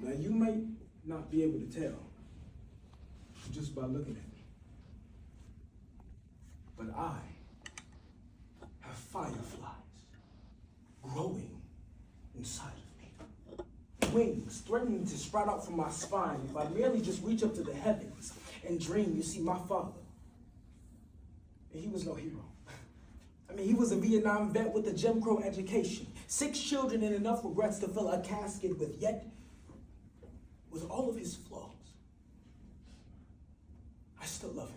Now, you may not be able to tell just by looking at me, but I have fireflies growing inside of me. Wings threatening to sprout out from my spine if I merely just reach up to the heavens and dream. You see, my father, and he was no hero. I mean, he was a Vietnam vet with a Jim Crow education, 6 children and enough regrets to fill a casket with, yet, with all of his flaws, I still love him.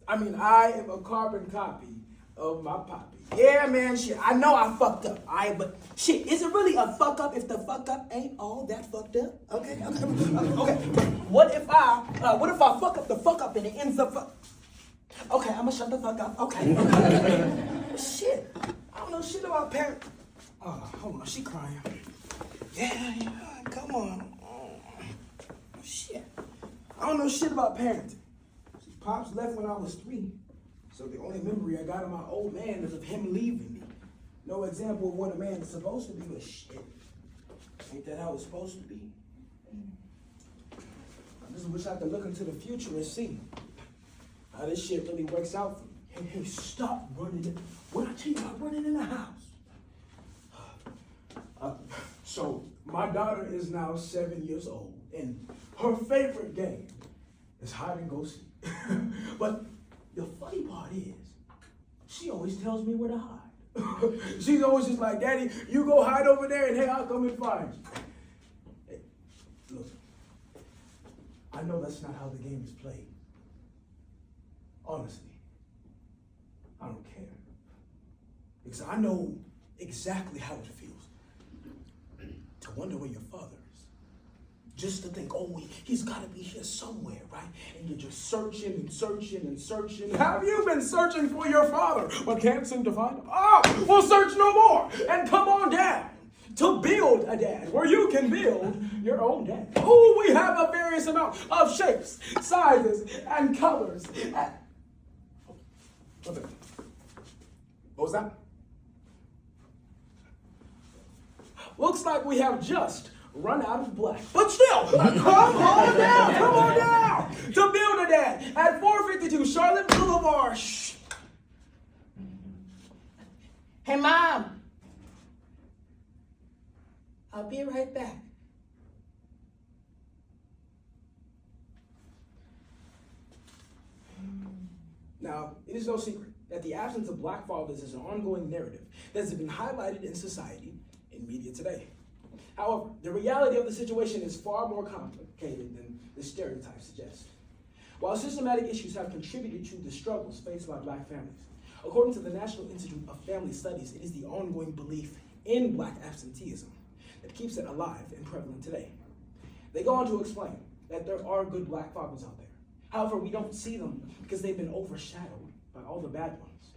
I mean, I am a carbon copy of my poppy. Yeah, man, shit, I know I fucked up, but shit, is it really a fuck up if the fuck up ain't all that fucked up? Okay. What if I fuck up the fuck up and it ends up Okay, I'ma shut the fuck up. Okay. Shit, I don't know shit about parent. Oh, hold on, she crying. Yeah, come on. Shit, I don't know shit about parenting. Pops left when I was 3, so the only memory I got of my old man is of him leaving me. No example of what a man is supposed to be, but shit, ain't that how it's supposed to be? I just wish I could look into the future and see how this shit really works out for me. Hey, stop running. What I tell you about running in the house? So my daughter is now 7 years old, and her favorite game is hide and go seek. But the funny part is, she always tells me where to hide. She's always just like, Daddy, you go hide over there, and hey, I'll come and find you. Hey, look, I know that's not how the game is played. Honestly, I don't care. Because I know exactly how it feels to wonder where your father is. Just to think, oh, he's got to be here somewhere, right? And you're just searching and searching and searching. Have you been searching for your father but can't seem to find him? Oh, well, search no more and come on down to Build a Dad, where you can build your own dad. Oh, we have a various amount of shapes, sizes, and colors. What was that? Looks like we have just run out of black. But still, come on down to Build a Dad at 452 Charlotte Boulevard. Shh. Hey, Mom. I'll be right back. Now, it is no secret that the absence of black fathers is an ongoing narrative that has been highlighted in society and media today. However, the reality of the situation is far more complicated than the stereotypes suggest. While systematic issues have contributed to the struggles faced by black families, according to the National Institute of Family Studies, it is the ongoing belief in black absenteeism that keeps it alive and prevalent today. They go on to explain that there are good black fathers out there. However, we don't see them because they've been overshadowed by all the bad ones.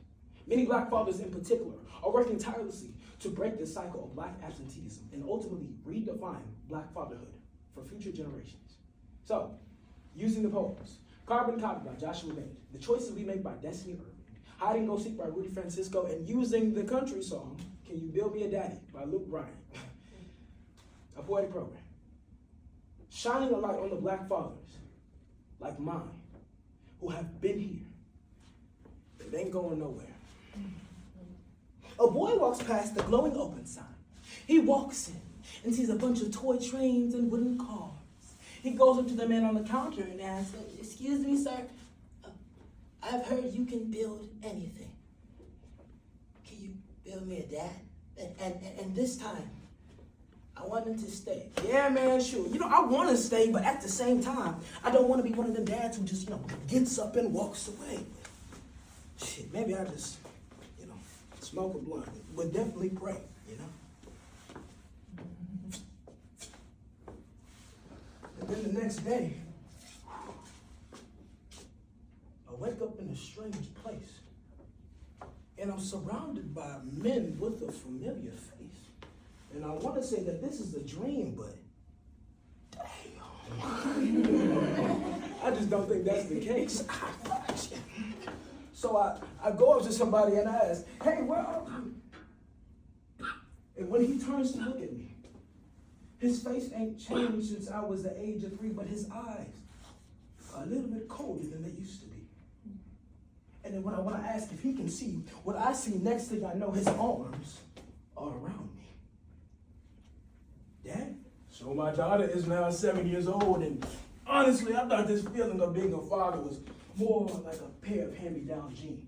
Many black fathers in particular are working tirelessly to break the cycle of black absenteeism and ultimately redefine black fatherhood for future generations. So, using the poems, Carbon Copy by Joshua Bate, The Choices We Make by Destiny Irving, Hide and Go Seek by Rudy Francisco, and using the country song, Can You Build Me a Daddy by Luke Bryan, a poetic program, shining a light on the black fathers like mine who have been here. It ain't going nowhere. A boy walks past the glowing open sign. He walks in and sees a bunch of toy trains and wooden cars. He goes up to the man on the counter and asks, "Excuse me, sir, I've heard you can build anything. Can you build me a dad? And this time, I want him to stay." Yeah, man, sure. I want to stay, but at the same time, I don't want to be one of the dads who just, gets up and walks away. Shit, maybe I just, smoke a blunt, but definitely pray, And then the next day, I wake up in a strange place, and I'm surrounded by men with a familiar face. And I want to say that this is a dream, but damn. I just don't think that's the case. So I go up to somebody and I ask, "Hey, where are you?" And when he turns to look at me, His face ain't changed since I was the age of 3, but his eyes are a little bit colder than they used to be. And then when I ask if he can see what I see, next thing I know, his arms are around me. Dad? So my daughter is now 7 years old, and honestly, I thought this feeling of being a father was more like a pair of hand-me-down jeans.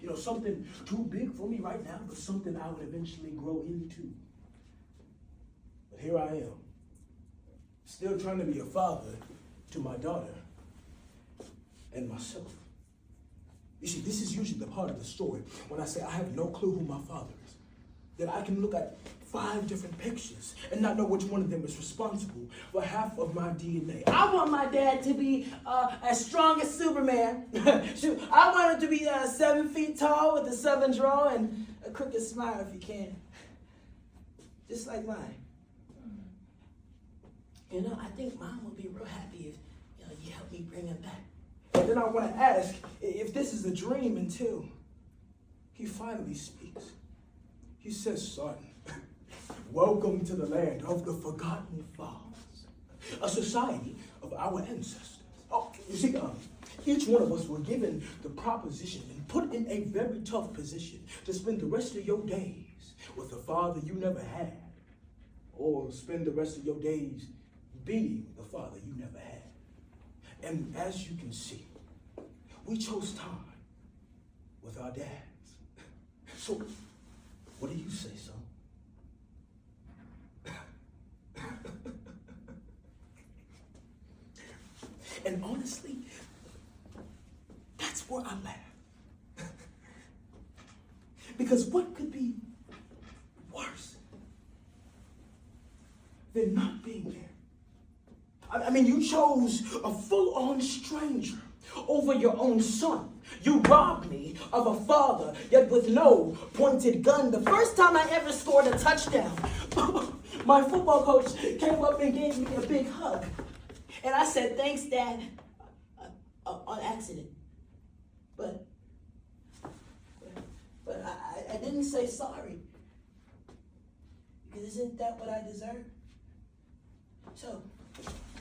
You know, something too big for me right now, but something I would eventually grow into. But here I am, still trying to be a father to my daughter and myself. You see, this is usually the part of the story when I say I have no clue who my father is. That I can look at 5 different pictures and not know which one of them is responsible for half of my DNA. I want my dad to be as strong as Superman. Shoot, I want him to be 7 feet tall with a southern drawl and a crooked smile if he can. Just like mine. You know, I think Mom would be real happy if you help me bring him back. And then I want to ask if this is a dream until he finally speaks. He says, "Son, welcome to the land of the forgotten fathers, a society of our ancestors." Oh, you see, each one of us were given the proposition and put in a very tough position to spend the rest of your days with a father you never had, or spend the rest of your days being the father you never had. And as you can see, we chose time with our dads. So, what do you say, son? And honestly, that's where I laugh. Because what could be worse than not being there? I mean, you chose a full-on stranger over your own son. You robbed me of a father, yet with no pointed gun. The first time I ever scored a touchdown, my football coach came up and gave me a big hug. And I said, "Thanks, Dad," on accident. But I didn't say sorry. Because isn't that what I deserve? So,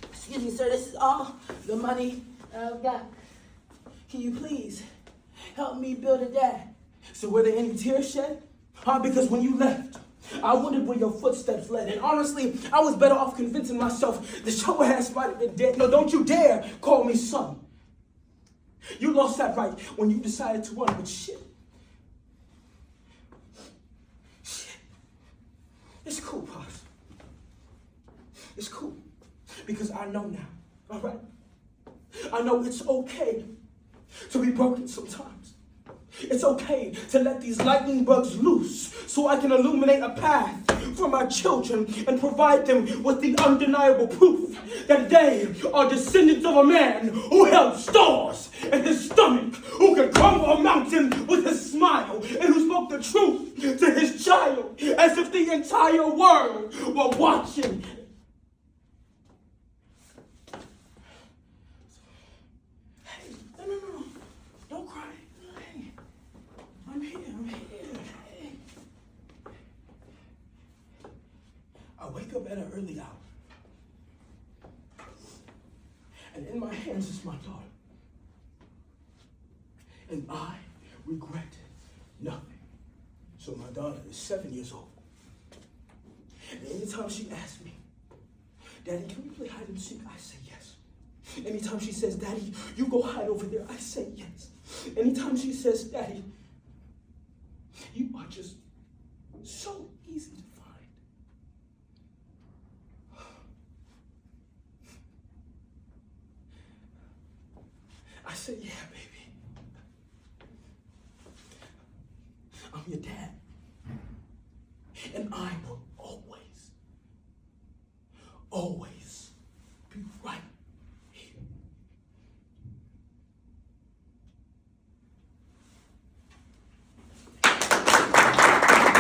excuse me, sir, this is all the money I've got. Can you please help me build a dad? So were there any tears shed? Because when you left, I wondered where your footsteps led. And honestly, I was better off convincing myself that your ass might have been dead. No, don't you dare call me son. You lost that right when you decided to run, but shit. It's cool, Pops. It's cool. Because I know now, all right? I know it's okay to be broken sometimes. It's okay to let these lightning bugs loose so I can illuminate a path for my children and provide them with the undeniable proof that they are descendants of a man who held stars in his stomach, who could crumble a mountain with his smile, and who spoke the truth to his child as if the entire world were watching. I wake up at an early hour, and in my hands is my daughter, and I regret nothing. So my daughter is 7 years old, and anytime she asks me, "Daddy, can we play hide and seek?" I say yes. Anytime she says, "Daddy, you go hide over there," I say yes. Anytime she says, "Daddy, you are just so easy to find," I say, "Yeah, baby. I'm your dad. And I will always